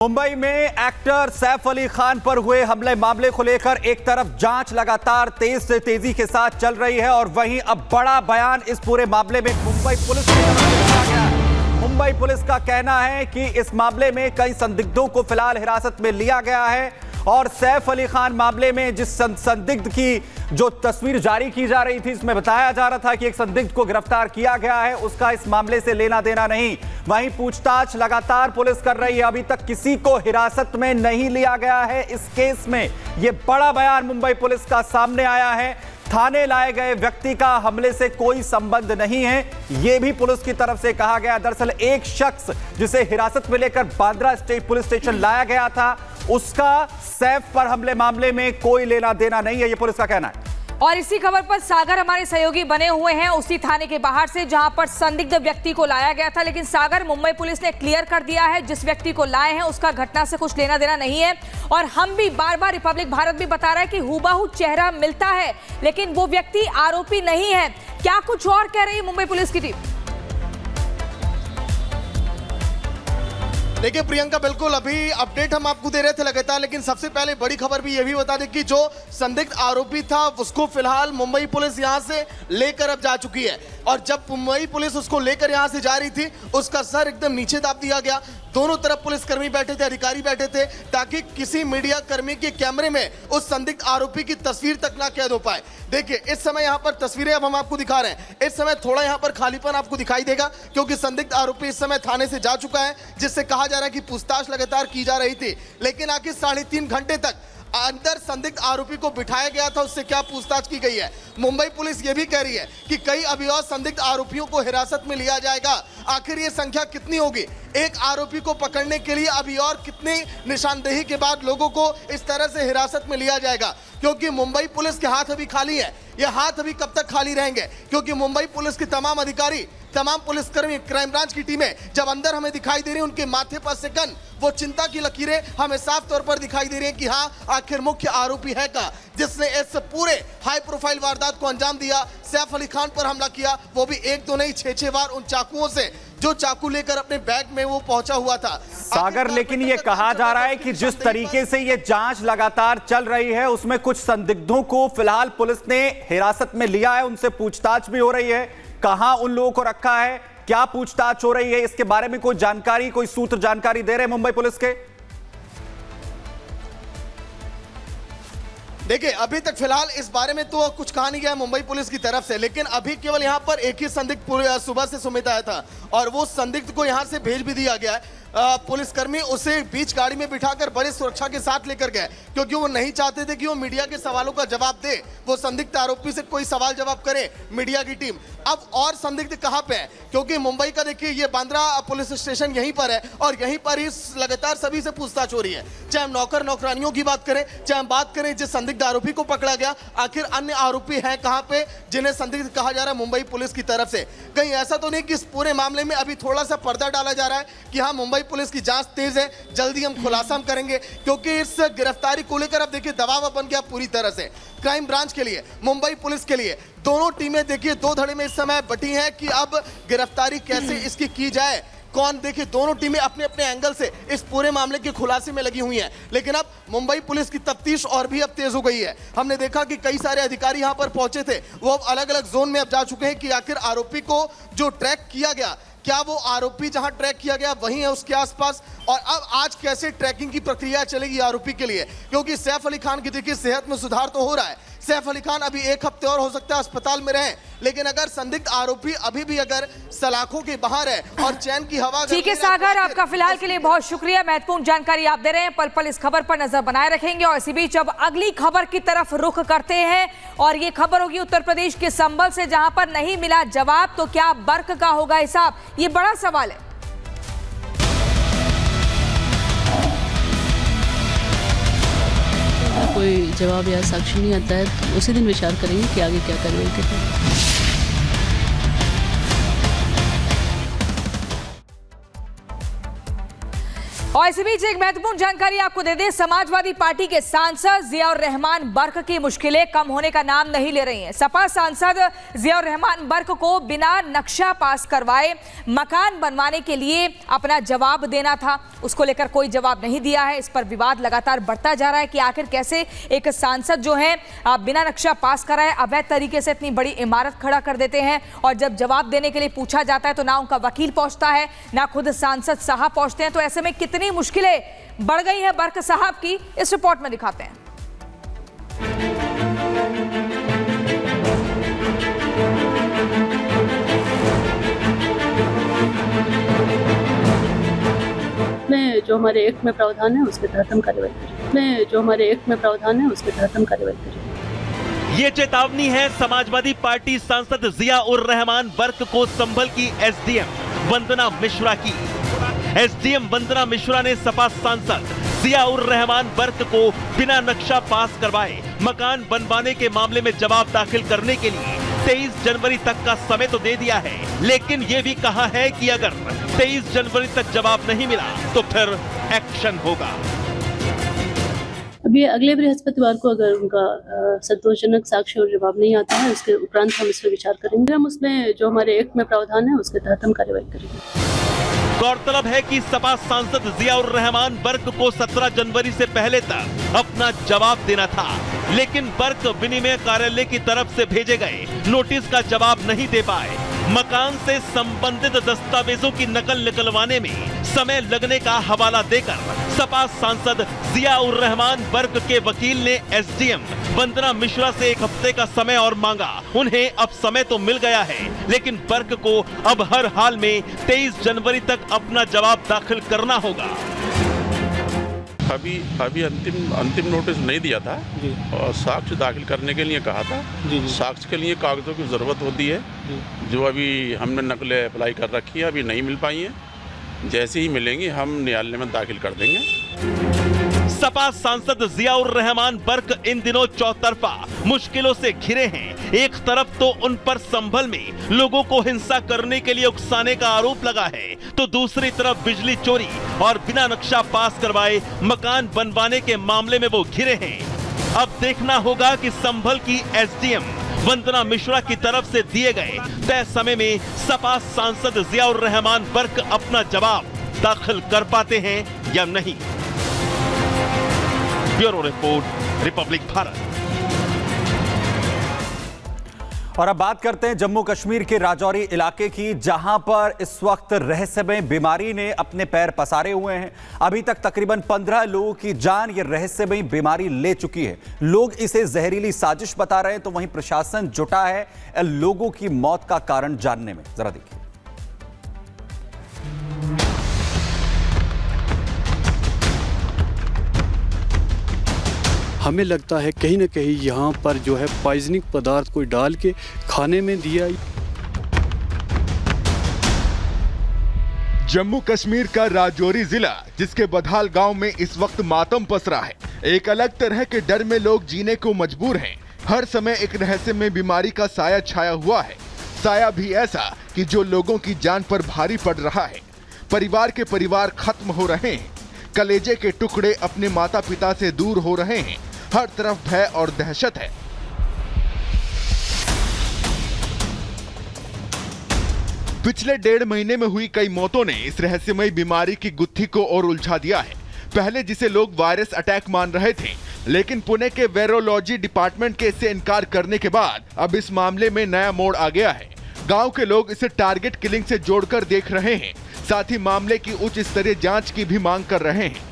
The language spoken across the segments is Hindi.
मुंबई में एक्टर सैफ अली खान पर हुए हमले मामले को लेकर एक तरफ जांच लगातार तेजी के साथ चल रही है और वहीं अब बड़ा बयान इस पूरे मामले में मुंबई पुलिस की तरफ से दिया गया है। मुंबई पुलिस का कहना है कि इस मामले में कई संदिग्धों को फिलहाल हिरासत में लिया गया है और सैफ अली खान मामले में जिस संदिग्ध की जो तस्वीर जारी की जा रही थी, इसमें बताया जा रहा था कि एक संदिग्ध को गिरफ्तार किया गया है, उसका इस मामले से लेना देना नहीं। वहीं पूछताछ लगातार पुलिस कर रही है, अभी तक किसी को हिरासत में नहीं लिया गया है। इस केस में यह बड़ा बयान मुंबई पुलिस का सामने आया है। थाने लाए गए व्यक्ति का हमले से कोई संबंध नहीं है, यह भी पुलिस की तरफ से कहा गया। दरअसल एक शख्स जिसे हिरासत में लेकर बांद्रा स्टेट पुलिस स्टेशन लाया गया था, उसका सैफ पर हमले मामले में कोई लेना देना नहीं है, यह पुलिस का कहना है। और इसी खबर पर सागर हमारे सहयोगी बने हुए हैं उसी थाने के बाहर से जहां पर संदिग्ध व्यक्ति को लाया गया था। लेकिन सागर, मुंबई पुलिस ने क्लियर कर दिया है जिस व्यक्ति को लाए हैं उसका घटना से कुछ लेना देना नहीं है। और हम भी बार बार रिपब्लिक भारत भी बता रहा है कि हूबहू चेहरा मिलता है, लेकिन वो व्यक्ति आरोपी नहीं है। क्या कुछ और कह रही है मुंबई पुलिस की टीम? देखिए प्रियंका, बिल्कुल अभी अपडेट हम आपको दे रहे थे लगातार, लेकिन सबसे पहले बड़ी खबर भी ये भी बता दें कि जो संदिग्ध आरोपी था उसको फिलहाल मुंबई पुलिस यहां से लेकर अब जा चुकी है। और जब मुंबई पुलिस उसको लेकर यहां से जा रही थी, उसका सर एकदम नीचे दाब दिया गया। दोनों तरफ पुलिसकर्मी बैठे थे, अधिकारी बैठे थे, ताकि किसी मीडिया कर्मी के कैमरे में उस संदिग्ध आरोपी की तस्वीर तक ना कैद हो पाए। देखिए इस समय यहाँ पर तस्वीरें अब हम आपको दिखा रहे हैं। इस समय थोड़ा यहाँ पर खालीपन आपको दिखाई देगा क्योंकि संदिग्ध आरोपी इस समय थाने से जा चुका है, जिससे कहा जा रहा है कि पूछताछ लगातार की जा रही थी। लेकिन आखिर 3.5 घंटे तक अंदर संदिग्ध आरोपी को बिठाया गया था, उससे क्या पूछताछ की गई है। मुंबई पुलिस ये भी कह रही है कि कई अभी और संदिग्ध आरोपियों को हिरासत में लिया जाएगा। आखिर ये संख्या कितनी होगी? एक आरोपी को पकड़ने के लिए अभी और कितनी निशानदेही के बाद लोगों को इस तरह से हिरासत में लिया जाएगा? क्योंकि मुंबई पुलिस के हाथ अभी खाली है। ये हाथ अभी कब तक खाली रहेंगे? क्योंकि मुंबई पुलिस के तमाम अधिकारी, तमाम पुलिसकर्मी, क्राइम ब्रांच की टीमें जब अंदर हमें दिखाई दे रही है, उनके माथे पर सेकंड वो चिंता की लकीरें हमें साफ तौर पर दिखाई दे रही है कि हाँ, आखिर मुख्य आरोपी है का जिसने इस पूरे हाई प्रोफाइल वारदात को अंजाम दिया। सैफ अली खान पर हमला किया, वो भी एक दो नहीं 6 बार उन चाकुओं से, जो चाकू लेकर अपने बैग में वो पहुंचा हुआ था। सागर, लेकिन ये कहा जा रहा है कि जिस तरीके से ये जांच लगातार चल रही है उसमें कुछ संदिग्धों को फिलहाल पुलिस ने हिरासत में लिया है, उनसे पूछताछ भी हो रही है। कहां उन लोगों को रखा है, क्या पूछताछ हो रही है, इसके बारे में कोई जानकारी, कोई सूत्र जानकारी दे रहे हैं मुंबई पुलिस के? देखिए अभी तक फिलहाल इस बारे में तो कुछ कहा नहीं गया मुंबई पुलिस की तरफ से, लेकिन अभी केवल यहां पर एक ही संदिग्ध सुबह से सुमित आया था और वो संदिग्ध को यहां से भेज भी दिया गया है। पुलिसकर्मी उसे बीच गाड़ी में बिठाकर बड़ी सुरक्षा के साथ लेकर गए क्योंकि वो नहीं चाहते थे कि वो मीडिया के सवालों का जवाब दे, वो संदिग्ध आरोपी से कोई सवाल जवाब करे मीडिया की टीम। अब और संदिग्ध कहां पे है? क्योंकि मुंबई का देखिए ये बांद्रा पुलिस स्टेशन यहीं पर है और यहीं पर ही लगातार सभी से पूछताछ हो रही है। चाहे हम नौकर नौकरानियों की बात करें, चाहे हम बात करें जिस संदिग्ध आरोपी को पकड़ा गया, आखिर अन्य आरोपी हैं कहां पे जिन्हें संदिग्ध कहा जा रहा है मुंबई पुलिस की तरफ से? कहीं ऐसा तो नहीं कि इस पूरे मामले में अभी थोड़ा सा पर्दा डाला जा रहा है कि हाँ, मुंबई पुलिस की जांच तेज है, जल्दी हम खुलासा हम करेंगे? क्योंकि इस गिरफ्तारी को लेकर अब देखिए दबाव बन गया पूरी तरह से। क्राइम ब्रांच के लिए, मुंबई पुलिस के लिए, दोनों टीमें देखिए दो धड़े में इस समय बटी हैं कि अब गिरफ्तारी कैसे इसकी की जाए। कौन, देखिए दोनों टीमें अपने अपने एंगल से इस पूरे मामले के खुलासे में लगी हुई हैं। लेकिन अब मुंबई पुलिस की तफ्तीश और भी अब तेज हो गई है। हमने देखा कि कई सारे अधिकारी यहां पर पहुंचे थे, वो अब अलग अलग जोन में अब जा चुके हैं कि आखिर आरोपी को जो ट्रैक किया गया, क्या वो आरोपी जहां ट्रैक किया गया वहीं है उसके आसपास, और अब आज कैसे ट्रैकिंग की प्रक्रिया चलेगी आरोपी के लिए? क्योंकि सैफ अली खान की देखिए सेहत में सुधार तो हो रहा है। सैफ अली खान अभी 1 हफ्ते और हो सकता है अस्पताल में रहें, लेकिन अगर संदिग्ध आरोपी अभी भी अगर सलाखों के बाहर है और चैन की हवा। ठीक है सागर, आपका फिलहाल के लिए बहुत शुक्रिया, महत्वपूर्ण जानकारी आप दे रहे हैं। पल पल इस खबर पर नजर बनाए रखेंगे और इसी बीच अब अगली खबर की तरफ रुख करते हैं और ये खबर होगी उत्तर प्रदेश के संभल से, जहां पर नहीं मिला जवाब तो क्या बर्क का होगा हिसाब, ये बड़ा सवाल है। कोई जवाब या साक्ष्य नहीं आता है तो उसी दिन विचार करेंगे कि आगे क्या कार्रवाई करें। और इसी बीच एक महत्वपूर्ण जानकारी आपको दे दें, समाजवादी पार्टी के सांसद जियाउर रहमान बर्क की मुश्किलें कम होने का नाम नहीं ले रही हैं। सपा सांसद जियाउर रहमान बर्क को बिना नक्शा पास करवाए मकान बनवाने के लिए अपना जवाब देना था, उसको लेकर कोई जवाब नहीं दिया है। इस पर विवाद लगातार बढ़ता जा रहा है कि आखिर कैसे एक सांसद जो है बिना नक्शा पास कराए अवैध तरीके से इतनी बड़ी इमारत खड़ा कर देते हैं, और जब जवाब देने के लिए पूछा जाता है तो ना उनका वकील पहुंचता है ना खुद सांसद साहब पहुंचते हैं। तो ऐसे में कितनी मुश्किलें बढ़ गई है बर्क साहब की, इस रिपोर्ट में दिखाते हैं। में जो हमारे एक्ट में प्रावधान है उसके तहत हम कार्रवाई करेंगे। में जो हमारे एक्ट में प्रावधान है उसके तहत हम कार्रवाई करेंगे। ये चेतावनी है समाजवादी पार्टी सांसद जियाउर रहमान बर्क को संभल की एसडीएम वंदना मिश्रा की। एसडीएम वंदना मिश्रा ने सपा सांसद जियाउर रहमान बर्क को बिना नक्शा पास करवाए मकान बनवाने के मामले में जवाब दाखिल करने के लिए 23 जनवरी तक का समय तो दे दिया है, लेकिन ये भी कहा है कि अगर 23 जनवरी तक जवाब नहीं मिला तो फिर एक्शन होगा। अब ये अगले बृहस्पतिवार को अगर उनका संतोषजनक साक्ष्य और जवाब नहीं आता है उसके उपरांत हम इस पर विचार करेंगे। हम उसमें जो हमारे एक्ट में प्रावधान है उसके तहत हम कार्रवाई करेंगे। गौरतलब है कि सपा सांसद जियाउर रहमान बर्क को 17 जनवरी से पहले तक अपना जवाब देना था, लेकिन बर्क विनिमय कार्यालय की तरफ से भेजे गए नोटिस का जवाब नहीं दे पाए। मकान से संबंधित दस्तावेजों की नकल निकलवाने में समय लगने का हवाला देकर सपा सांसद जियाउर रहमान बर्क के वकील ने एसडीएम वंदना मिश्रा से 1 हफ्ते का समय और मांगा। उन्हें अब समय तो मिल गया है, लेकिन बर्क को अब हर हाल में 23 जनवरी तक अपना जवाब दाखिल करना होगा। अभी अंतिम नोटिस नहीं दिया था और साक्ष्य दाखिल करने के लिए कहा था। साक्ष्य के लिए कागजों की जरूरत होती है, जो अभी हमने नकलें अप्लाई कर रखी है, अभी नहीं मिल पाई हैं। जैसे ही मिलेंगी हम न्यायालय में दाखिल कर देंगे। सपा सांसद जियाउर रहमान बर्क इन दिनों चौतरफा मुश्किलों से घिरे हैं। एक तरफ तो उन पर संभल में लोगों को हिंसा करने के लिए उकसाने का आरोप लगा है, तो दूसरी तरफ बिजली चोरी और बिना नक्शा पास करवाए मकान बनवाने के मामले में वो घिरे हैं। अब देखना होगा कि संभल की एसडीएम वंदना मिश्रा की तरफ से दिए गए तय समय में सपा सांसद जियाउर रहमान बर्क अपना जवाब दाखिल कर पाते हैं या नहीं। Bureau report, Republic Bharat. और अब बात करते हैं जम्मू कश्मीर के राजौरी इलाके की, जहां पर इस वक्त रहस्यमय बीमारी ने अपने पैर पसारे हुए हैं। अभी तक तकरीबन 15 लोगों की जान ये रहस्यमय बीमारी ले चुकी है। लोग इसे जहरीली साजिश बता रहे हैं, तो वहीं प्रशासन जुटा है लोगों की मौत का कारण जानने में। जरा देखिए। हमें लगता है कहीं ना कहीं यहाँ पर जो है पॉइजनिंग पदार्थ कोई डाल के खाने में दिया। जम्मू कश्मीर का राजौरी जिला, जिसके बधाल गांव में इस वक्त मातम पसरा है। एक अलग तरह के डर में लोग जीने को मजबूर हैं। हर समय एक रहस्यमय बीमारी का साया छाया हुआ है, साया भी ऐसा कि जो लोगों की जान पर भारी पड़ रहा है। परिवार के परिवार खत्म हो रहे हैं, कलेजे के टुकड़े अपने माता पिता से दूर हो रहे हैं। हर तरफ भय और दहशत है। पिछले 1.5 महीने में हुई कई मौतों ने इस रहस्यमय बीमारी की गुत्थी को और उलझा दिया है। पहले जिसे लोग वायरस अटैक मान रहे थे, लेकिन पुणे के वायरोलॉजी डिपार्टमेंट के इससे इनकार करने के बाद अब इस मामले में नया मोड़ आ गया है। गांव के लोग इसे टारगेट किलिंग से जोड़कर देख रहे हैं, साथ ही मामले की उच्च स्तरीय जांच की भी मांग कर रहे हैं।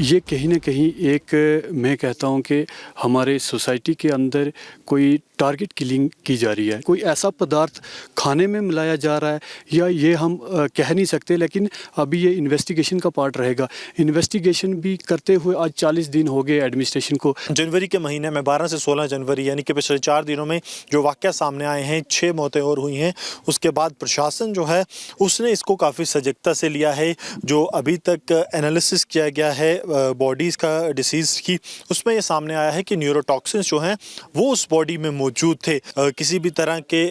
ये कहीं ना कहीं एक, मैं कहता हूँ कि हमारे सोसाइटी के अंदर कोई टारगेट किलिंग की जा रही है। कोई ऐसा पदार्थ खाने में मिलाया जा रहा है या ये हम कह नहीं सकते, लेकिन अभी ये इन्वेस्टिगेशन का पार्ट रहेगा। इन्वेस्टिगेशन भी करते हुए आज 40 दिन हो गए एडमिनिस्ट्रेशन को। जनवरी के महीने में 12 से 16 जनवरी यानी कि पिछले 4 दिनों में जो वाक़या सामने आए हैं, 6 मौतें और हुई हैं। उसके बाद प्रशासन जो है उसने इसको काफ़ी सजगता से लिया है। जो अभी तक एनालिसिस किया गया है बॉडीज़ का डिसीज की, उसमें ये सामने आया है कि न्यूरोटॉक्सिन्स जो हैं वो उस बॉडी में मौजूद थे। किसी भी तरह के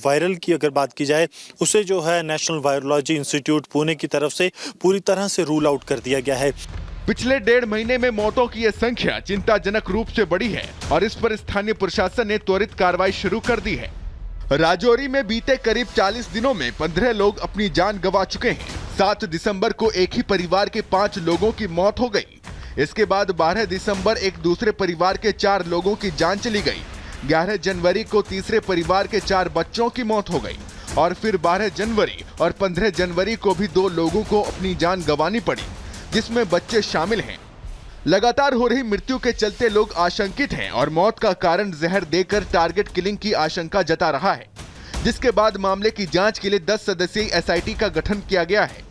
वायरल की अगर बात की जाए उसे जो है नेशनल वायरोलॉजी इंस्टीट्यूट पुणे की तरफ से पूरी तरह से रूल आउट कर दिया गया है। पिछले 1.5 महीने में मौतों की यह संख्या चिंताजनक रूप से बढ़ी है और इस पर स्थानीय प्रशासन ने त्वरित कार्रवाई शुरू कर दी है। राजौरी में बीते करीब 40 दिनों में 15 लोग अपनी जान गंवा चुके हैं। 7 दिसंबर को एक ही परिवार के 5 लोगों की मौत हो गई। इसके बाद 12 दिसंबर एक दूसरे परिवार के 4 लोगों की जान चली गई। 11 जनवरी को तीसरे परिवार के 4 बच्चों की मौत हो गई और फिर 12 जनवरी और 15 जनवरी को भी 2 लोगों को अपनी जान गंवानी पड़ी, जिसमें बच्चे शामिल हैं। लगातार हो रही मृत्यु के चलते लोग आशंकित हैं और मौत का कारण जहर देकर टारगेट किलिंग की आशंका जता रहा है, जिसके बाद मामले की जांच के लिए 10 सदस्यीय एसआईटी का गठन किया गया है।